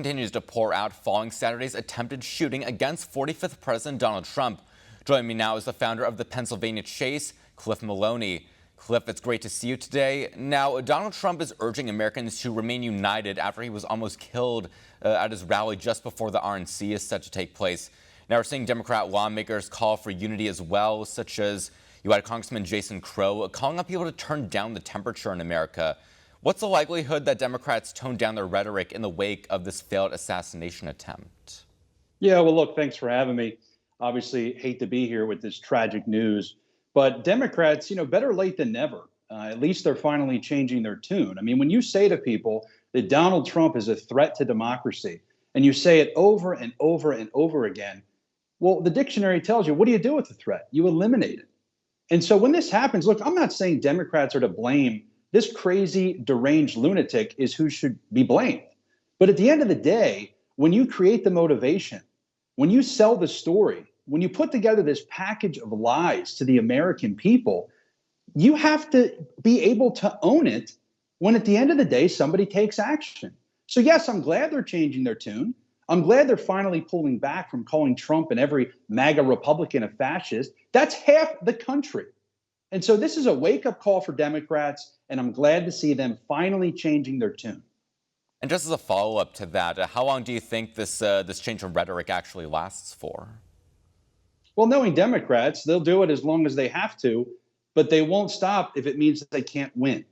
Continues to pour out following Saturday's attempted shooting against 45th President Donald Trump. Joining me now is the founder of the Pennsylvania Chase, Cliff Maloney. Cliff, it's great to see you today. Now, Donald Trump is urging Americans to remain united after he was almost killed at his rally just before the RNC is set to take place. Now, we're seeing Democrat lawmakers call for unity as well, such as you had Congressman Jason Crow calling on people to turn down the temperature in America. What's the likelihood that Democrats tone down their rhetoric in the wake of this failed assassination attempt? Yeah, well, look, thanks for having me. Obviously, hate to be here with this tragic news, but Democrats, better late than never. At least they're finally changing their tune. I mean, when you say to people that Donald Trump is a threat to democracy, and you say it over and over and over again, well, the dictionary tells you, what do you do with the threat? You eliminate it. And so when this happens, look, I'm not saying Democrats are to blame. This crazy, deranged lunatic is who should be blamed. But at the end of the day, when you create the motivation, when you sell the story, when you put together this package of lies to the American people, you have to be able to own it when at the end of the day, somebody takes action. So yes, I'm glad they're changing their tune. I'm glad they're finally pulling back from calling Trump and every MAGA Republican a fascist. That's half the country. And so this is a wake-up call for Democrats, and I'm glad to see them finally changing their tune. And just as a follow-up to that, how long do you think this change in rhetoric actually lasts for? Well, knowing Democrats, they'll do it as long as they have to, but they won't stop if it means that they can't win,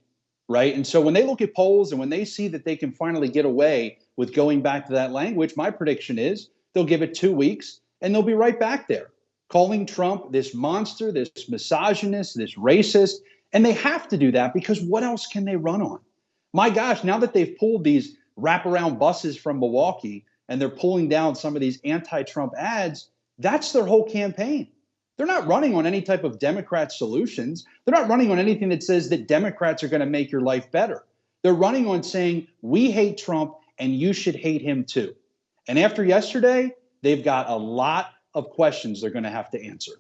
right? And so when they look at polls and when they see that they can finally get away with going back to that language, my prediction is they'll give it 2 weeks, and they'll be right back there, calling Trump this monster, this misogynist, this racist. And they have to do that because what else can they run on? My gosh, now that they've pulled these wraparound buses from Milwaukee and they're pulling down some of these anti-Trump ads, that's their whole campaign. They're not running on any type of Democrat solutions. They're not running on anything that says that Democrats are going to make your life better. They're running on saying, we hate Trump and you should hate him too. And after yesterday, they've got a lot of questions they're going to have to answer.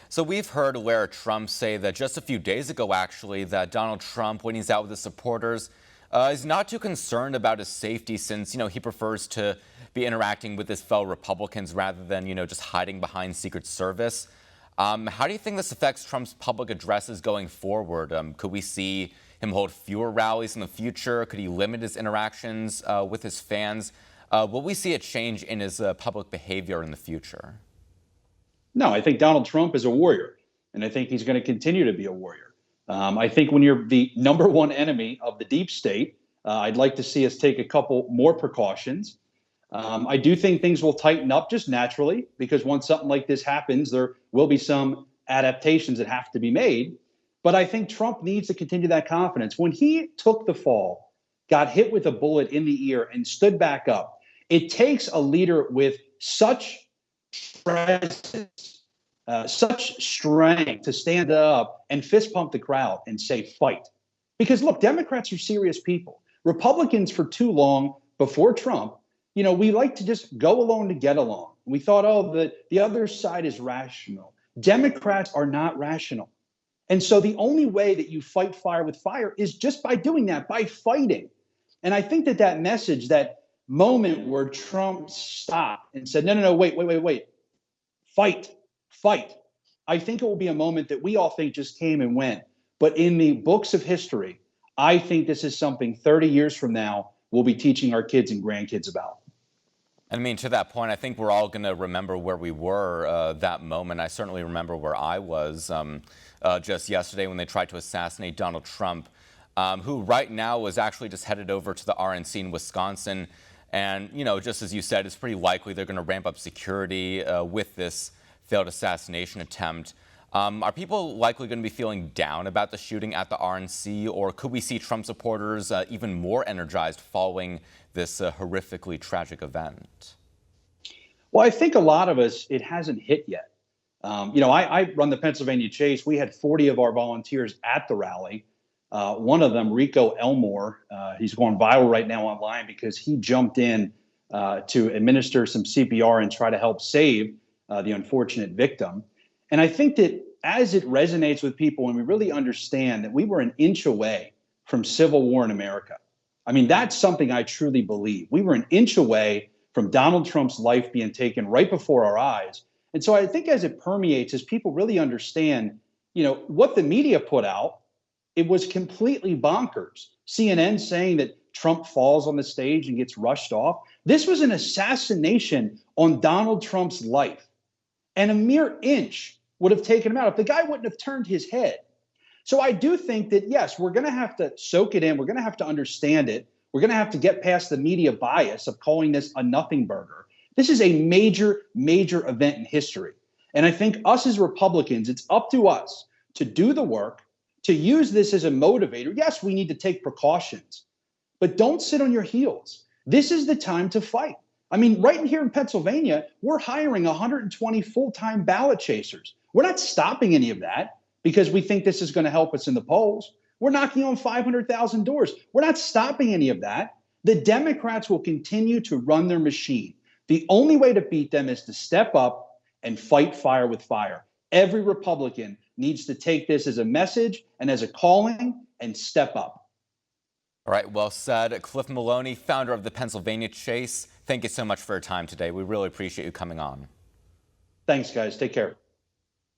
So we've heard Lara Trump say that just a few days ago, actually, that Donald Trump, when he's out with his supporters, is not too concerned about his safety since, he prefers to be interacting with his fellow Republicans rather than, just hiding behind Secret Service. How do you think this affects Trump's public addresses going forward? Could we see him hold fewer rallies in the future? Could he limit his interactions with his fans? Will we see a change in his public behavior in the future? No, I think Donald Trump is a warrior, and I think he's going to continue to be a warrior. I think when you're the number one enemy of the deep state, I'd like to see us take a couple more precautions. I do think things will tighten up just naturally because once something like this happens, there will be some adaptations that have to be made. But I think Trump needs to continue that confidence. When he took the fall, got hit with a bullet in the ear, and stood back up, it takes a leader with such presence, such strength to stand up and fist pump the crowd and say, fight. Because look, Democrats are serious people. Republicans for too long before Trump, we like to just go along to get along. We thought, the other side is rational. Democrats are not rational. And so the only way that you fight fire with fire is just by doing that, by fighting. And I think that message, that moment where Trump stopped and said, no, wait, fight. I think it will be a moment that we all think just came and went. But in the books of history, I think this is something 30 years from now we'll be teaching our kids and grandkids about. I mean, to that point, I think we're all going to remember where we were that moment. I certainly remember where I was just yesterday when they tried to assassinate Donald Trump, who right now was actually just headed over to the RNC in Wisconsin. And, just as you said, it's pretty likely they're going to ramp up security with this failed assassination attempt. Are people likely going to be feeling down about the shooting at the RNC, or could we see Trump supporters even more energized following this horrifically tragic event? Well, I think a lot of us, it hasn't hit yet. I run the Pennsylvania Chase. We had 40 of our volunteers at the rally. One of them, Rico Elmore, he's going viral right now online because he jumped in to administer some CPR and try to help save the unfortunate victim. And I think that as it resonates with people and we really understand that we were an inch away from civil war in America, I mean, that's something I truly believe. We were an inch away from Donald Trump's life being taken right before our eyes. And so I think as it permeates, as people really understand, what the media put out, it was completely bonkers. CNN saying that Trump falls on the stage and gets rushed off. This was an assassination on Donald Trump's life. And a mere inch would have taken him out if the guy wouldn't have turned his head. So I do think that, yes, we're going to have to soak it in. We're going to have to understand it. We're going to have to get past the media bias of calling this a nothing burger. This is a major, major event in history. And I think us as Republicans, it's up to us to do the work, to use this as a motivator. Yes, we need to take precautions, but don't sit on your heels. This is the time to fight. I mean, right here in Pennsylvania, we're hiring 120 full-time ballot chasers. We're not stopping any of that because we think this is going to help us in the polls. We're knocking on 500,000 doors. We're not stopping any of that. The Democrats will continue to run their machine. The only way to beat them is to step up and fight fire with fire. Every Republican needs to take this as a message and as a calling and step up. All right, well said. Cliff Maloney, founder of the Pennsylvania Chase, thank you so much for your time today. We really appreciate you coming on. Thanks, guys. Take care.